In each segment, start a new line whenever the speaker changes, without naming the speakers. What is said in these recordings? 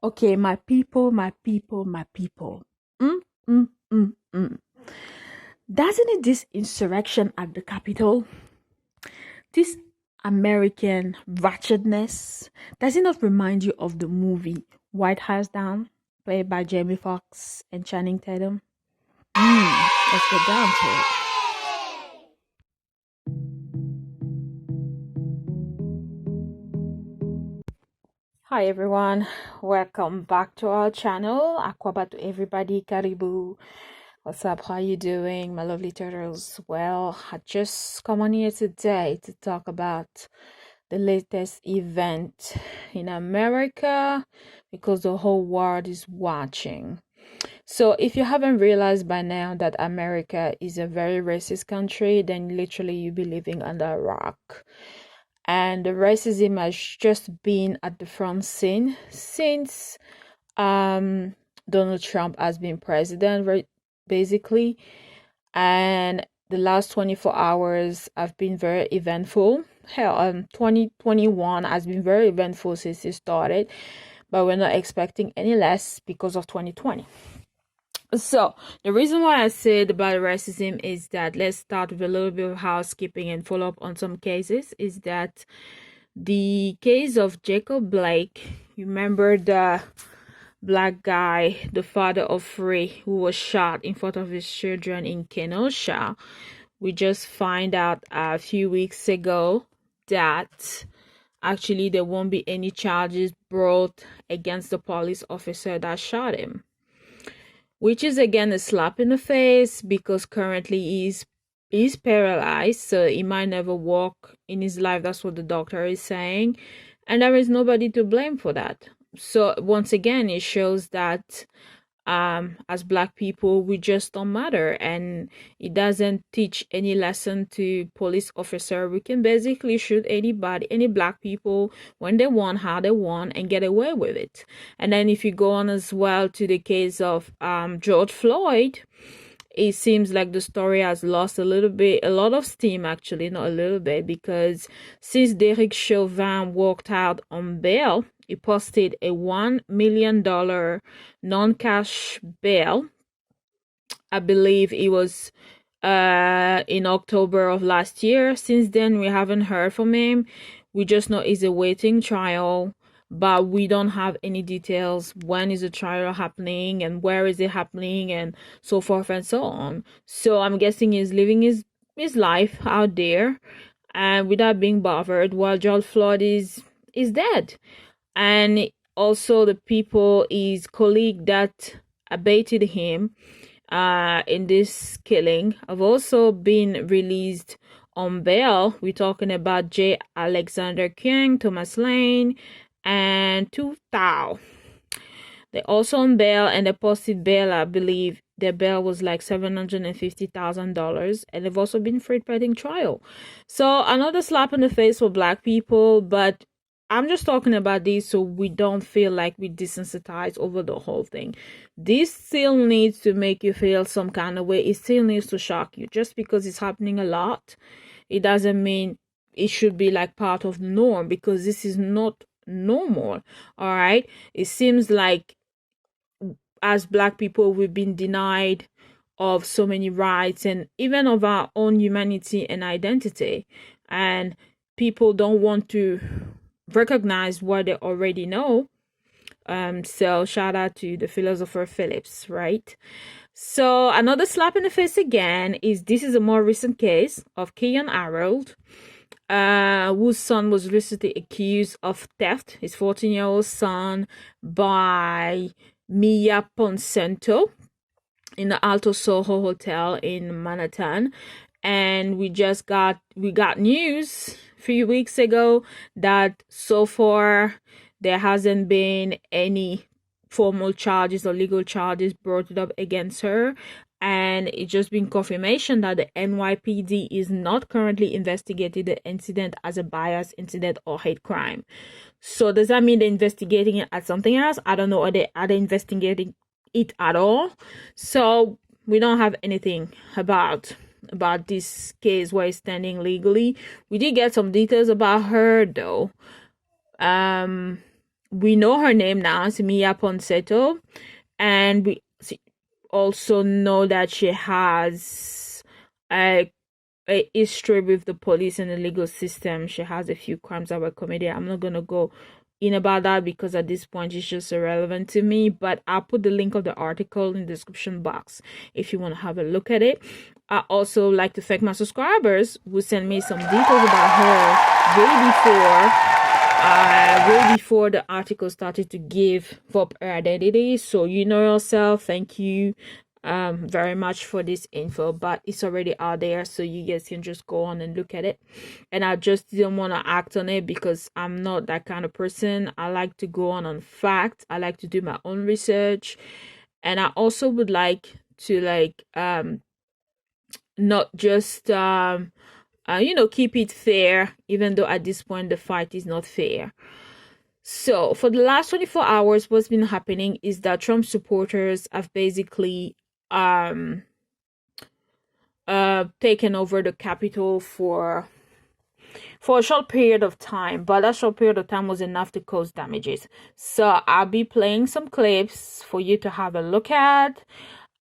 Okay, my people, my people, my people. Mm, mm, mm, mm. Doesn't it this insurrection at the Capitol, this American wretchedness, does it not remind you of the movie White House Down, played by Jamie Foxx and Channing Tatum? Let's get down to it. Hi everyone, welcome back to our channel. AKWABA to everybody, Karibu. What's up? How you doing, my lovely turtles? Well, I just come on here today to talk about the latest event in America because the whole world is watching. So if you haven't realized by now that America is a very racist country, then literally you be living under a rock. And the racism has just been at the front scene since Donald Trump has been president, right, basically. And the last 24 hours have been very eventful. Hell, 2021 has been very eventful since it started, but we're not expecting any less because of 2020. So the reason why I said about racism is that, let's start with a little bit of housekeeping and follow up on some cases, is that the case of Jacob Blake, you remember the black guy, the father of three, who was shot in front of his children in Kenosha. We just find out a few weeks ago that actually there won't be any charges brought against the police officer that shot him, which is again a slap in the face because currently he's paralyzed, so he might never walk in his life. That's what the doctor is saying, and there is nobody to blame for that. So once again, it shows that as black people, we just don't matter, and it doesn't teach any lesson to police officer. We can basically shoot anybody, any black people, when they want, how they want, and get away with it. And then if you go on as well to the case of George Floyd, it seems like the story has lost a lot of steam, actually, not a little bit, because since Derek Chauvin walked out on bail, he posted a $1 million non-cash bail. I believe it was in October of last year. Since then, we haven't heard from him. We just know he's awaiting trial, but we don't have any details. When is the trial happening and where is it happening and so forth and so on. So I'm guessing he's living his life out there and without being bothered, while George Floyd is dead. And also the people, his colleague that abated him in this killing, have also been released on bail. We're talking about J. Alexander Keyon, Thomas Lane, and Tu Thao. They're also on bail, and they posted bail, I believe their bail was like $750,000, and they've also been freed pending trial. So another slap in the face for black people, but I'm just talking about this so we don't feel like we desensitize over the whole thing. This still needs to make you feel some kind of way. It still needs to shock you. Just because it's happening a lot, it doesn't mean it should be like part of the norm, because this is not normal. All right, it seems like as black people we've been denied of so many rights and even of our own humanity and identity, and people don't want to recognize what they already know. So shout out to the philosopher Phillips, right? So another slap in the face again is, this is a more recent case of Keyon Harrold, whose son was recently accused of theft, his 14-year-old son, by Mia Ponsento in the Alto Soho Hotel in Manhattan. And we got news a few weeks ago that so far there hasn't been any formal charges or legal charges brought up against her, and it's just been confirmation that the NYPD is not currently investigating the incident as a bias incident or hate crime. So does that mean they're investigating it as something else? I don't know. Are they investigating it at all? So we don't have anything about this case where it's standing legally. We did get some details about her though. we know her name now, it's Mia Ponsetto, and we also know that she has a history with the police and the legal system. She has a few crimes that were committed. I'm not gonna go in about that because at this point it's just irrelevant to me. But I'll put the link of the article in the description box if you want to have a look at it. I also like to thank my subscribers who sent me some details about her way before the article started to give up her identity. So you know yourself. Thank you very much for this info, but it's already out there, so you guys can just go on and look at it. And I just didn't want to act on it because I'm not that kind of person. I like to go on fact. I like to do my own research, and I also would like to not just keep it fair, even though at this point the fight is not fair. So for the last 24 hours, what's been happening is that Trump supporters have basically taken over the Capitol for a short period of time, but that short period of time was enough to cause damages. So I'll be playing some clips for you to have a look at,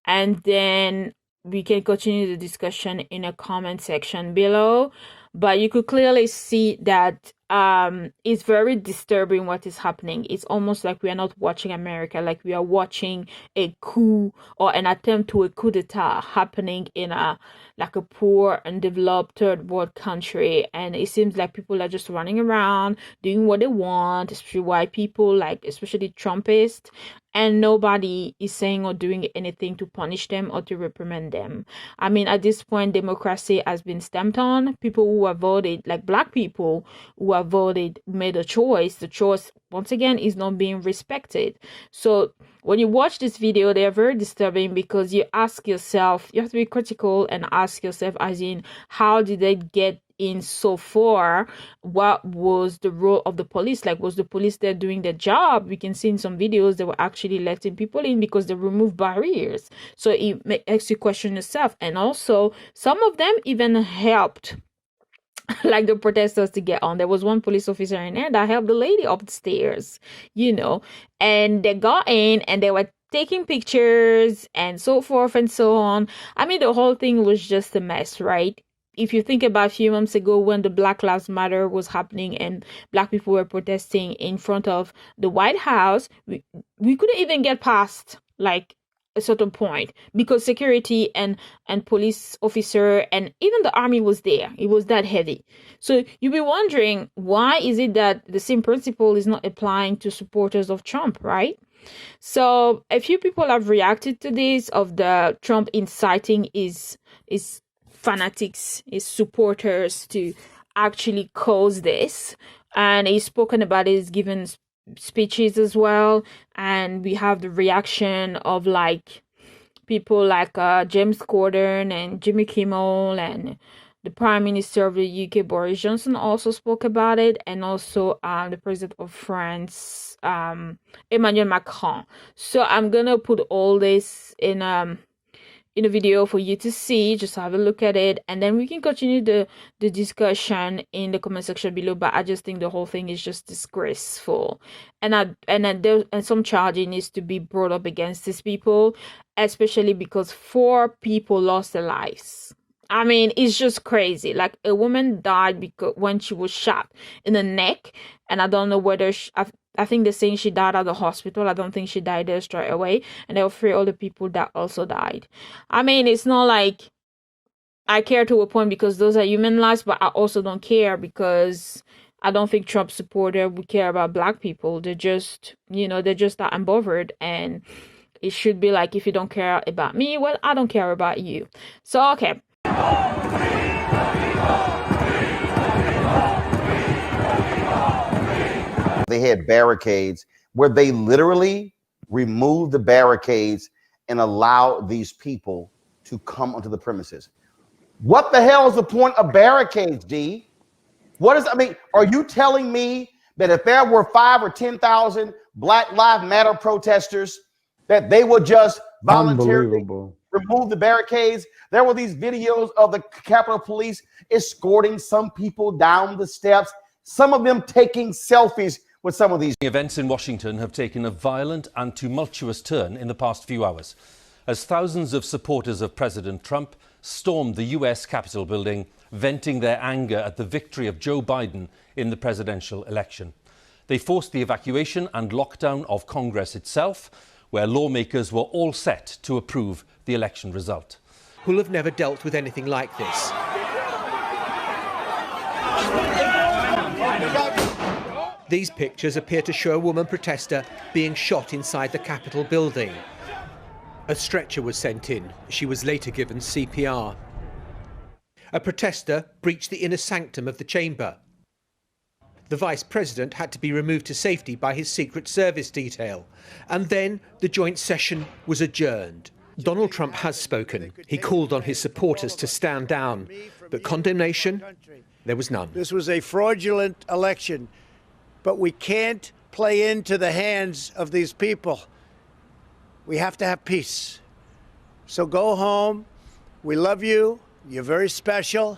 and then we can continue the discussion in a comment section below. But you could clearly see that it's very disturbing what is happening. It's almost like we are not watching America, like we are watching a coup or an attempt to a coup d'etat happening in a poor undeveloped third world country. And it seems like people are just running around doing what they want, especially white people, especially Trumpists, and nobody is saying or doing anything to punish them or to reprimand them. I mean, at this point, democracy has been stamped on. People who have voted, like black people who have voted, made a choice. The choice, once again, is not being respected. So when you watch this video, they are very disturbing because you ask yourself, you have to be critical and ask yourself, as in, how did they get in so far? What was the role of the police? Like, was the police there doing their job? We can see in some videos they were actually letting people in because they removed barriers. So it makes you question yourself. And also, some of them even helped like the protesters to get on. There was one police officer in there that helped the lady up the stairs, and they got in and they were taking pictures and so forth and so on. I mean, the whole thing was just a mess, right? If you think about a few months ago when the Black Lives Matter was happening and black people were protesting in front of the White House, we couldn't even get past a certain point because security and police officer and even the army was there. It was that heavy. So you'll be wondering, why is it that the same principle is not applying to supporters of Trump, right? So a few people have reacted to this, of the Trump inciting his fanatics, his supporters to actually cause this, and he's spoken about it, he's given speeches as well. And we have the reaction of people like James Corden and Jimmy Kimmel, and the Prime Minister of the UK, Boris Johnson, also spoke about it, and also the President of France, Emmanuel Macron. So I'm gonna put all this in a video for you to see. Just have a look at it, and then we can continue the discussion in the comment section below. But I just think the whole thing is just disgraceful, and some charging needs to be brought up against these people, especially because 4 people lost their lives. I mean, it's just crazy. Like, a woman died when she was shot in the neck, and I don't know whether I think they're saying she died at the hospital. I don't think she died there straight away. And there were 3 other people that also died. I mean, it's not like I care to a point because those are human lives, but I also don't care because I don't think Trump supporters would care about black people. They're just that unbothered. And it should be like, if you don't care about me, well, I don't care about you. So, okay.
They had barricades where they literally removed the barricades and allowed these people to come onto the premises. What the hell is the point of barricades, D? Are you telling me that if there were 5 or 10,000 Black Lives Matter protesters, that they would just voluntarily remove the barricades? There were these videos of the Capitol Police escorting some people down the steps, some of them taking selfies with some of these
Events in Washington have taken a violent and tumultuous turn in the past few hours, as thousands of supporters of President Trump stormed the US Capitol building, venting their anger at the victory of Joe Biden in the presidential election. They forced the evacuation and lockdown of Congress itself, where lawmakers were all set to approve the election result.
Who'll have never dealt with anything like this. These pictures appear to show a woman protester being shot inside the Capitol building. A stretcher was sent in. She was later given CPR. A protester breached the inner sanctum of the chamber. The Vice President had to be removed to safety by his Secret Service detail. And then the joint session was adjourned. Donald Trump has spoken. He called on his supporters to stand down. But condemnation, there was none.
This was a fraudulent election, but we can't play into the hands of these people. We have to have peace. So go home. We love you. You're very special.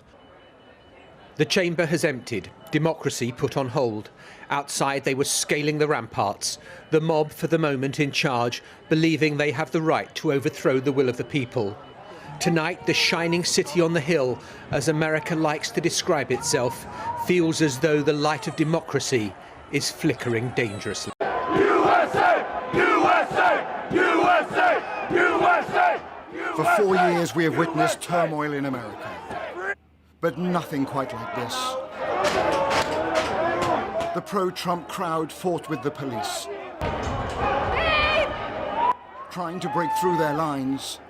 The chamber has emptied. Democracy put on hold. Outside, they were scaling the ramparts. The mob, for the moment, in charge, believing they have the right to overthrow the will of the people. Tonight, the shining city on the hill, as America likes to describe itself, feels as though the light of democracy is flickering dangerously.
USA! USA! USA! USA!
For 4 years, we have witnessed turmoil in America, but nothing quite like this. The pro-Trump crowd fought with the police, trying to break through their lines,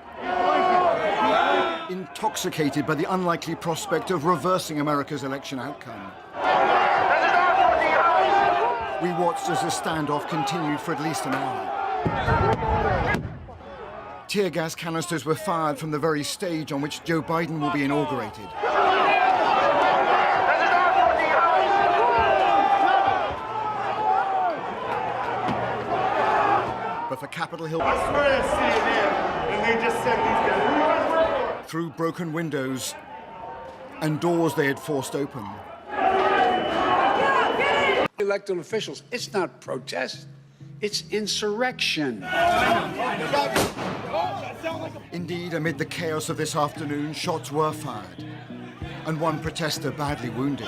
intoxicated by the unlikely prospect of reversing America's election outcome. We watched as the standoff continued for at least an hour. Tear gas canisters were fired from the very stage on which Joe Biden will be inaugurated. But for Capitol Hill,
I swear to CNN, and they just said these guys.
through broken windows and doors they had forced open,
Elected officials, it's not protest, it's insurrection.
indeed, amid the chaos of this afternoon, shots were fired, and one protester badly wounded.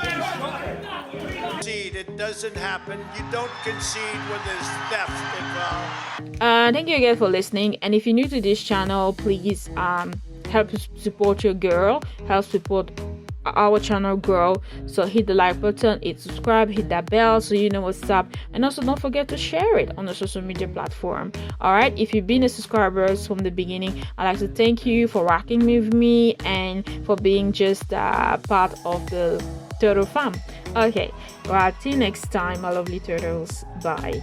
It doesn't happen. You don't concede when there's theft involved.
Thank you again for listening, and if you're new to this channel, please help support your girl, help support our channel grow. So hit the like button, hit subscribe, hit that bell so you know what's up, and also don't forget to share it on the social media platform. All right, if you've been a subscriber from the beginning, I'd like to thank you for rocking with me and for being just part of the turtle fam. Okay, well, till next time, my lovely turtles. Bye.